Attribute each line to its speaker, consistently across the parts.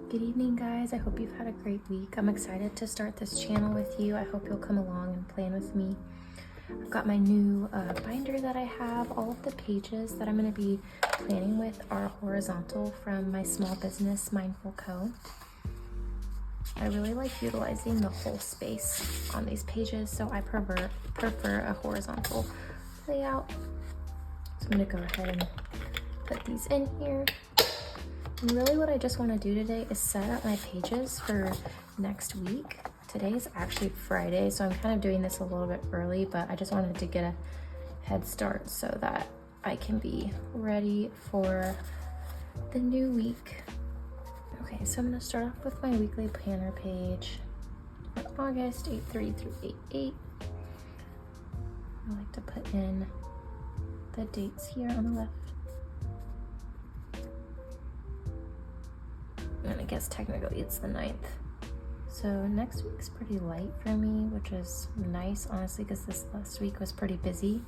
Speaker 1: Good evening, guys. I hope you've had a great week. I'm excited to start this channel with you. I hope you'll come along and plan with me. I've got my new binder that I have. All of the pages that I'm going to be planning with are horizontal from my small business, Mindful Co. I really like utilizing the whole space on these pages, so I prefer a horizontal layout. So I'm going to go ahead and put these in here. And really what I just want to do today is set up my pages for next week. Today is actually Friday, so I'm kind of doing this a little bit early, but I just wanted to get a head start so that I can be ready for the new week. Okay, so I'm going to start off with my weekly planner page for August 8/3 through 8/8. I like to put in the dates here on the left. And I guess technically it's the 9th. So next week's pretty light for me, which is nice, honestly, because this last week was pretty busy.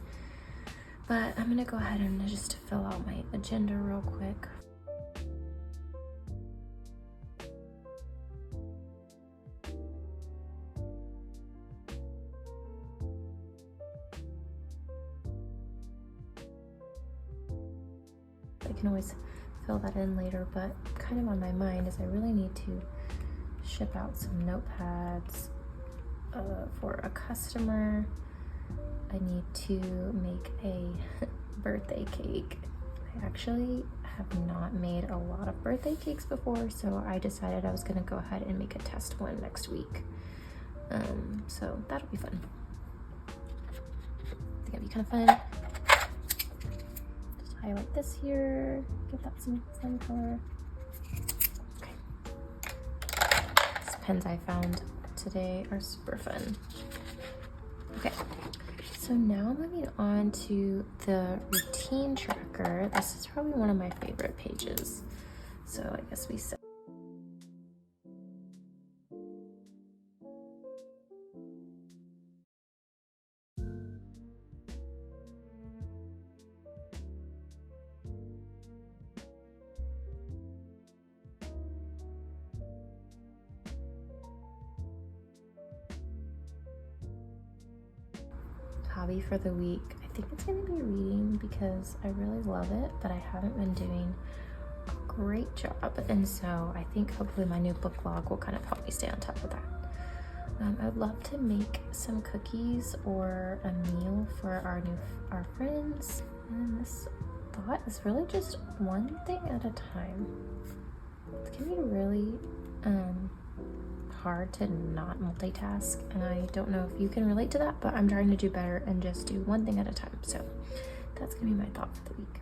Speaker 1: But I'm gonna go ahead and just fill out my agenda real quick. I can always fill that in later, but kind of on my mind is I really need to ship out some notepads for a customer. I need to make a birthday cake. I actually have not made a lot of birthday cakes before, so I decided I was gonna go ahead and make a test one next week. So that'll be fun. I think it'll be kind of fun. Highlight this here, give that some fun color. Okay. These pens I found today are super fun. Okay, so now moving on to the routine tracker. This is probably one of my favorite pages. So I guess we set. Hobby for the week. I think it's gonna be reading because I really love it, but I haven't been doing a great job, and so I think hopefully my new book log will kind of help me stay on top of that. I'd love to make some cookies or a meal for our friends, and this thought is really just one thing at a time. It can be really hard to not multitask, and I don't know if you can relate to that, but I'm trying to do better and just do one thing at a time. So that's gonna be my thought for the week.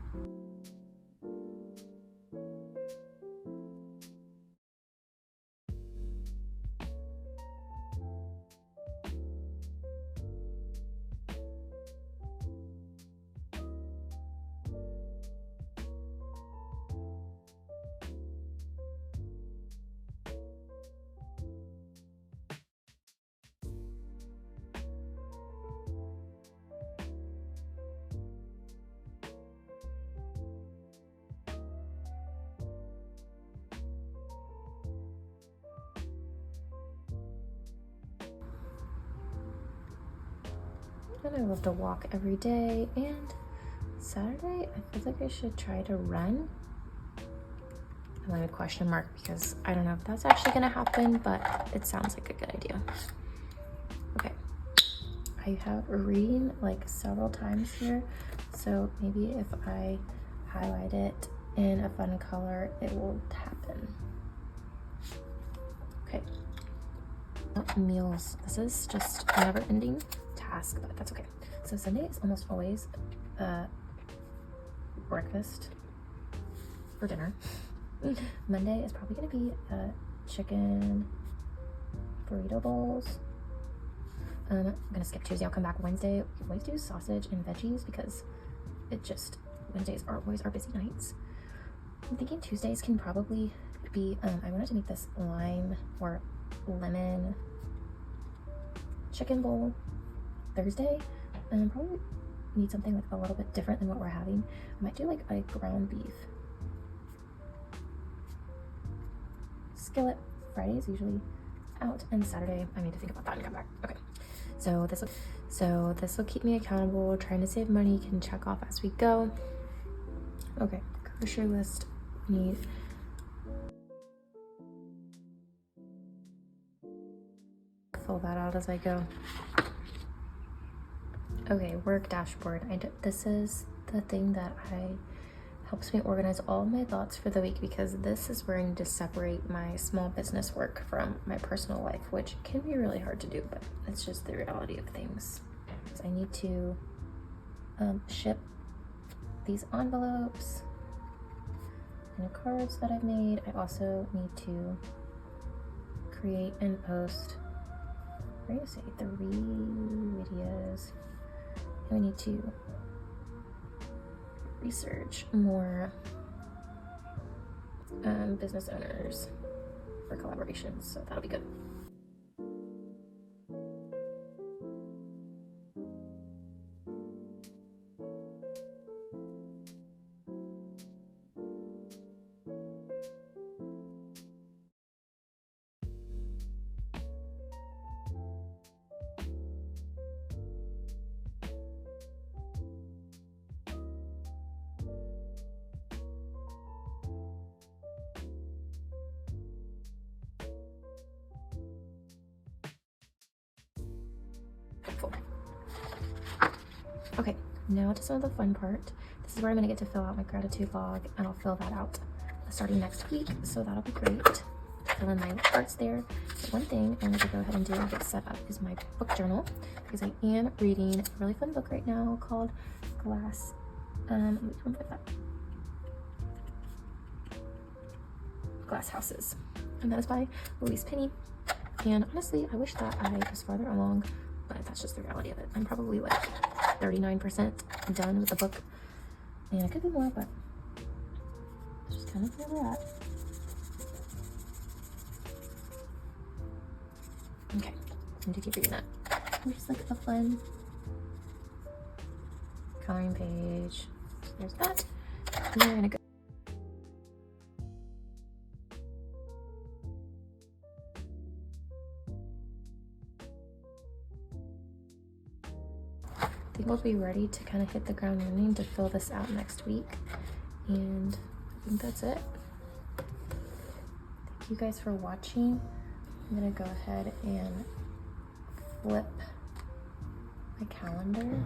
Speaker 1: And I love to walk every day, and Saturday I feel like I should try to run. I'm like a question mark because I don't know if that's actually gonna happen, but it sounds like a good idea. Okay, I have reading like several times here, so maybe if I highlight it in a fun color, it will happen. Okay, meals. This is just a never-ending task, but that's okay. So Sunday is almost always breakfast for dinner. Monday is probably gonna be chicken burrito bowls. I'm gonna skip Tuesday. I'll come back Wednesday. We always do sausage and veggies because Wednesdays are always our busy nights. I'm thinking Tuesdays can probably be, I wanted to make this lime or lemon chicken bowl Thursday, and probably need something like a little bit different than what we're having. I might do like a ground beef Skillet. Friday is usually out, and Saturday I need to think about that and come back. Okay, so this will keep me accountable, trying to save money, can check off as we go. Okay, grocery list, need fill that out as I go. Okay, work dashboard. This is the thing that helps me organize all my thoughts for the week, because this is where I need to separate my small business work from my personal life, which can be really hard to do, but it's just the reality of things. So I need to ship these envelopes and the cards that I've made. I also need to create and post, what do you say, 3 videos. And we need to research more business owners for collaborations, so that'll be good. Okay, now to some of the fun part. This is where I'm gonna get to fill out my gratitude log, and I'll fill that out starting next week, so that'll be great. Fill in my parts there. But one thing I want to go ahead and do and get set up is my book journal, because I am reading a really fun book right now called Glass. Let me remember that. Glass Houses, and that is by Louise Penny. And honestly, I wish that I was farther along, but that's just the reality of it. I'm probably like 39% done with the book, and I could be more, but it's just kind of where we're at. Okay, I'm gonna keep reading that. And just like a fun coloring page. There's that. And we're gonna go. I think we'll be ready to kind of hit the ground running to fill this out next week, and I think that's it. Thank you guys for watching. I'm gonna go ahead and flip my calendar